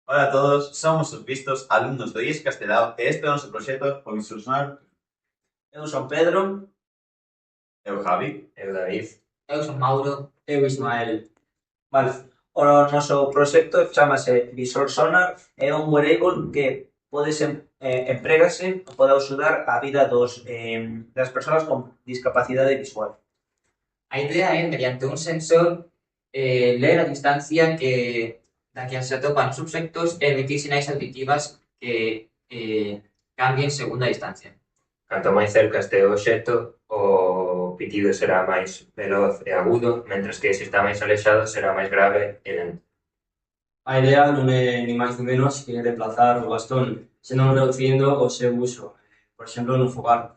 Hola a todos, somos os vistos alumnos do IES Castelao e este é o noso proxecto O Instruccional. Eu son Pedro. Eu, Javi. Eu, David. Eu son Mauro. Eu, Ismael. Vale, o noso proxecto chamase Visor Sonar, é un wearable que emprégase, pode axudar a vida das persoas con discapacidade visual. A idea é, mediante un sensor, ler a distancia da que se atopan os obxectos e emitir sinais auditivas que cambien segundo a distancia. Canto máis cerca este o obxecto, o pitido será máis veloz e agudo, mentres que se está máis alexado será máis grave e lento. A idea non é ni máis ni menos que desplazar o bastón, senón reducindo o seu uso, por exemplo, no fogar.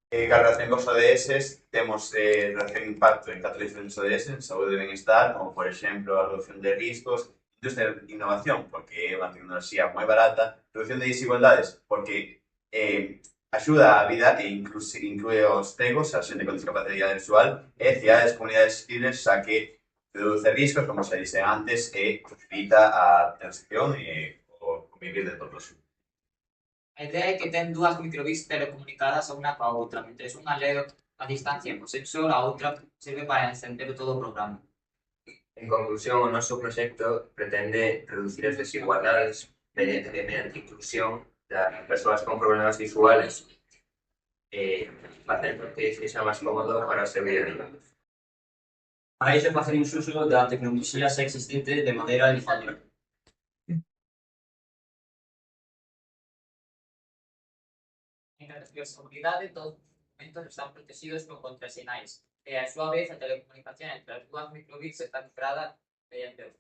Ca relación cos ODS, temos relación de impacto en 4 diferentes ODS, en saúde e benestar, como por exemplo a reducción de riscos, industria de innovación, porque é unha tecnoloxía moi barata, reducción de desigualdades, porque axuda a vida e inclúe os cegos, a xente con discapacidade visual, e cidades, comunidades civiles, xa que reduce riscos, como xa dixen antes, e facilita a transición e o convivir de todos. A idea é que ten dúas microbits telecomunicadas a unha coa outra, mentre unha lee a distancia co sensor, a outra serve para encender todo o programa. En conclusión, o noso proxecto pretende reducir as desigualdades mediante inclusión das persoas con problemas visuales e facendo que sexa máis cómodo para o seu día a día. Para iso facemos uso da tecnoloxía xa existente de maneira difundida. En ciberseguridade, todos os documentos están protegidos con contrasinais, e a súa vez a telecomunicación entre as dúas microbits está cifrada mediante